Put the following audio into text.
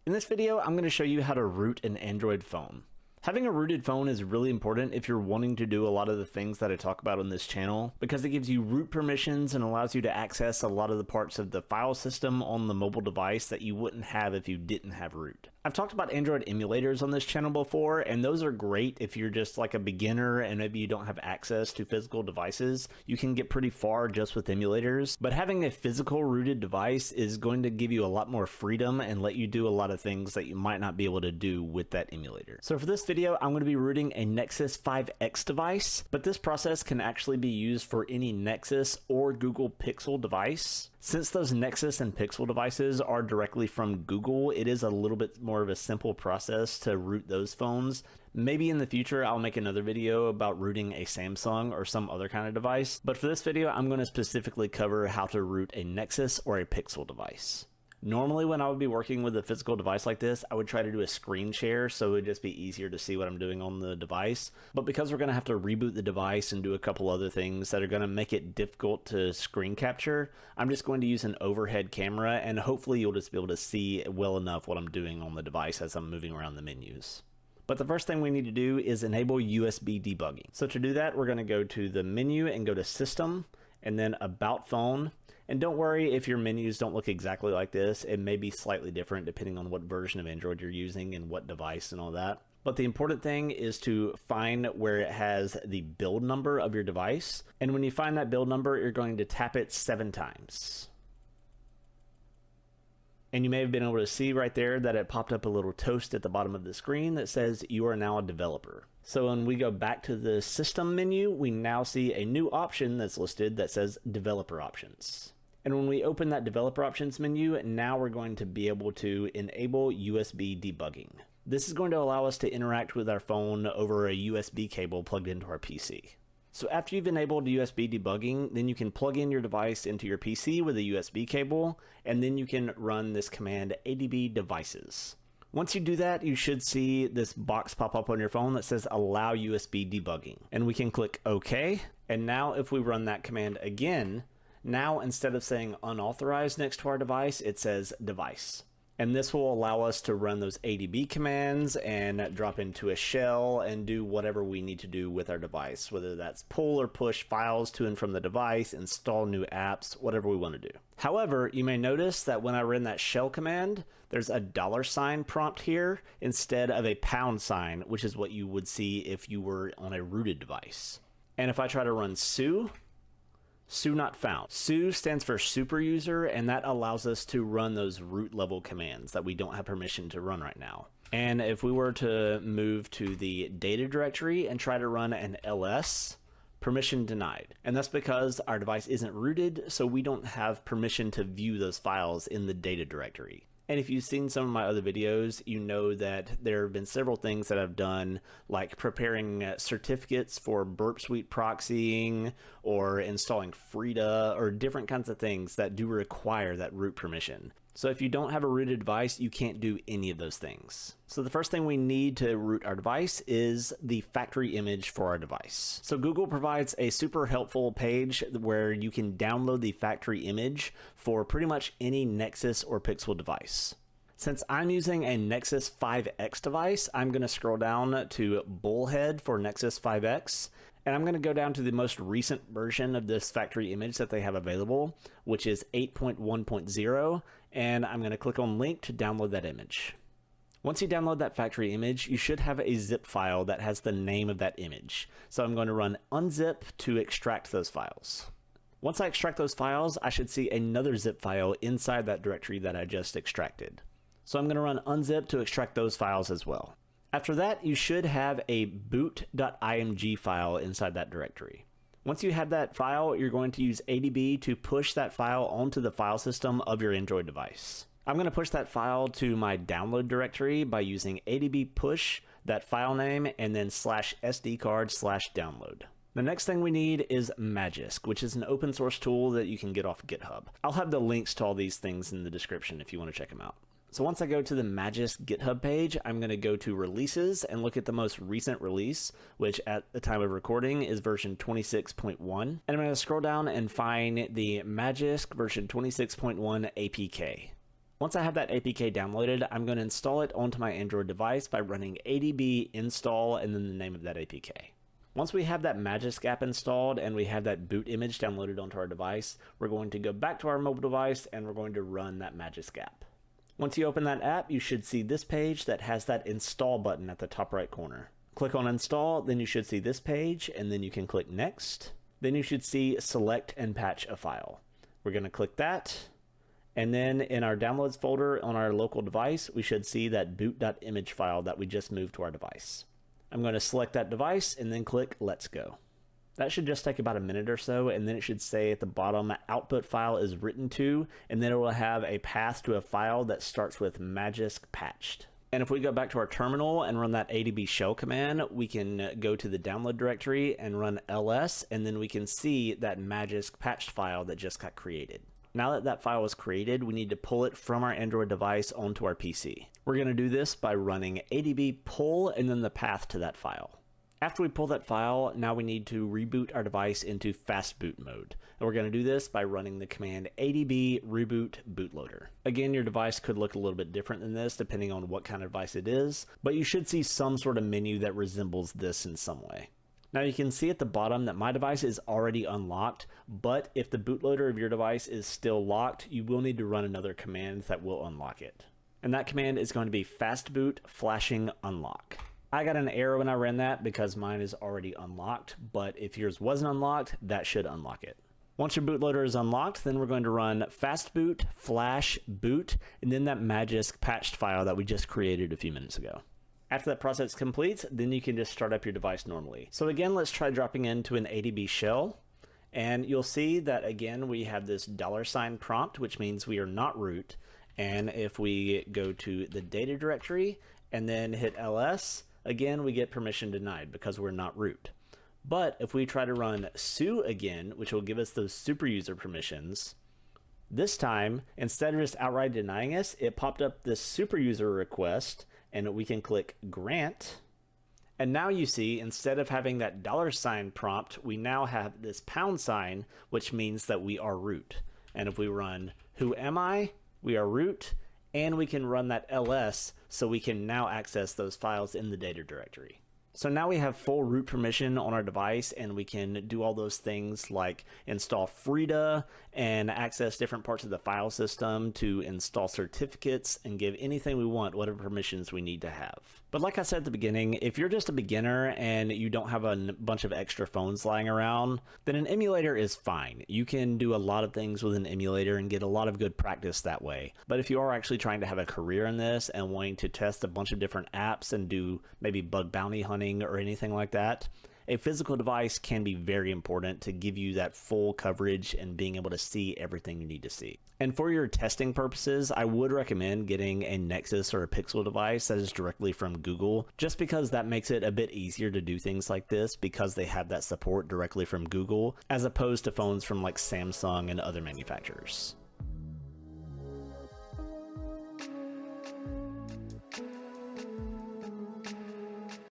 In this video, I'm going to show you how to root an Android phone. Having a rooted phone is really important if you're wanting to do a lot of the things that I talk about on this channel, because it gives you root permissions and allows you to access a lot of the parts of the file system on the mobile device that you wouldn't have if you didn't have root. I've talked about Android emulators on this channel before, and those are great if you're just like a beginner and maybe you don't have access to physical devices. You can get pretty far just with emulators, but having a physical rooted device is going to give you a lot more freedom and let you do a lot of things that you might not be able to do with that emulator. So for this video, I'm going to be rooting a Nexus 5X device, but this process can actually be used for any Nexus or Google Pixel device. Since those Nexus and Pixel devices are directly from Google, it is a little bit more of a simple process to root those phones. Maybe in the future, I'll make another video about rooting a Samsung or some other kind of device, but for this video, I'm going to specifically cover how to root a Nexus or a Pixel device. Normally when I would be working with a physical device like this, I would try to do a screen share so it would just be easier to see what I'm doing on the device. But because we're going to have to reboot the device and do a couple other things that are going to make it difficult to screen capture, I'm just going to use an overhead camera, and hopefully you'll just be able to see well enough what I'm doing on the device as I'm moving around the menus. But the first thing we need to do is enable USB debugging. So to do that, we're going to go to the menu and go to System and then About Phone. And don't worry if your menus don't look exactly like this. It may be slightly different depending on what version of Android you're using and what device and all that. But the important thing is to find where it has the build number of your device. And when you find that build number, you're going to tap it 7 times. And you may have been able to see right there that it popped up a little toast at the bottom of the screen that says you are now a developer. So when we go back to the system menu, we now see a new option that's listed that says developer options. And when we open that developer options menu, now we're going to be able to enable USB debugging. This is going to allow us to interact with our phone over a USB cable plugged into our PC. So after you've enabled USB debugging, then you can plug in your device into your PC with a USB cable, and then you can run this command adb devices. Once you do that, you should see this box pop up on your phone that says allow USB debugging. And we can click OK. And now if we run that command again, now instead of saying unauthorized next to our device, it says device. And this will allow us to run those ADB commands and drop into a shell and do whatever we need to do with our device, whether that's pull or push files to and from the device, install new apps, whatever we want to do. However, you may notice that when I run that shell command, there's a $sign prompt here instead of a £sign, which is what you would see if you were on a rooted device. And if I try to run su not found. Su stands for super user, and that allows us to run those root level commands that we don't have permission to run right now. And if we were to move to the data directory and try to run an ls, permission denied. And that's because our device isn't rooted, so we don't have permission to view those files in the data directory. And if you've seen some of my other videos, you know that there have been several things that I've done, like preparing certificates for Burp Suite proxying or installing Frida or different kinds of things that do require that root permission. So if you don't have a rooted device, you can't do any of those things. So the first thing we need to root our device is the factory image for our device. So Google provides a super helpful page where you can download the factory image for pretty much any Nexus or Pixel device. Since I'm using a Nexus 5X device, I'm going to scroll down to Bullhead for Nexus 5X. And I'm going to go down to the most recent version of this factory image that they have available, which is 8.1.0, and I'm going to click on link to download that image. Once you download that factory image, you should have a zip file that has the name of that image. So I'm going to run unzip to extract those files. Once I extract those files, I should see another zip file inside that directory that I just extracted. So I'm going to run unzip to extract those files as well. After that, you should have a boot.img file inside that directory. Once you have that file, you're going to use ADB to push that file onto the file system of your Android device. I'm going to push that file to my download directory by using ADB push, that file name, and then /SD card /download. The next thing we need is Magisk, which is an open source tool that you can get off GitHub. I'll have the links to all these things in the description if you want to check them out. So once I go to the Magisk GitHub page, I'm going to go to releases and look at the most recent release, which at the time of recording is version 26.1. And I'm going to scroll down and find the Magisk version 26.1 APK. Once I have that APK downloaded, I'm going to install it onto my Android device by running adb install and then the name of that APK. Once we have that Magisk app installed and we have that boot image downloaded onto our device, we're going to go back to our mobile device and we're going to run that Magisk app. Once you open that app, you should see this page that has that install button at the top right corner. Click on install, then you should see this page, and then you can click next. Then you should see select and patch a file. We're going to click that. And then in our downloads folder on our local device, we should see that boot.image file that we just moved to our device. I'm going to select that device and then click Let's Go. That should just take about a minute or so, and then it should say at the bottom, output file is written to, and then it will have a path to a file that starts with Magisk patched. And if we go back to our terminal and run that adb shell command, we can go to the download directory and run ls, and then we can see that Magisk patched file that just got created. Now that that file is created, we need to pull it from our Android device onto our PC. We're going to do this by running adb pull and then the path to that file. After we pull that file, now we need to reboot our device into fast boot mode. And we're going to do this by running the command adb reboot bootloader. Again, your device could look a little bit different than this depending on what kind of device it is, but you should see some sort of menu that resembles this in some way. Now you can see at the bottom that my device is already unlocked, but if the bootloader of your device is still locked, you will need to run another command that will unlock it. And that command is going to be fastboot flashing unlock. I got an error when I ran that because mine is already unlocked, but if yours wasn't unlocked, that should unlock it. Once your bootloader is unlocked, then we're going to run fastboot flash boot and then that Magisk patched file that we just created a few minutes ago. After that process completes, then you can just start up your device normally. So again, let's try dropping into an adb shell, and you'll see that again we have this $ prompt, which means we are not root. And if we go to the data directory and then hit ls, again we get permission denied because we're not root. But if we try to run su again, which will give us those super user permissions, this time instead of just outright denying us, it popped up this super user request, and we can click grant. And now you see, instead of having that $ prompt, we now have this £, which means that we are root. And if we run who am I, we are root, and we can run that ls, so we can now access those files in the data directory. So now we have full root permission on our device, and we can do all those things like install Frida and access different parts of the file system to install certificates and give anything we want, whatever permissions we need to have. But like I said at the beginning, if you're just a beginner and you don't have a bunch of extra phones lying around, then an emulator is fine. You can do a lot of things with an emulator and get a lot of good practice that way. But if you are actually trying to have a career in this and wanting to test a bunch of different apps and do maybe bug bounty hunting or anything like that, a physical device can be very important to give you that full coverage and being able to see everything you need to see. And for your testing purposes, I would recommend getting a Nexus or a Pixel device that is directly from Google, just because that makes it a bit easier to do things like this because they have that support directly from Google, as opposed to phones from like Samsung and other manufacturers.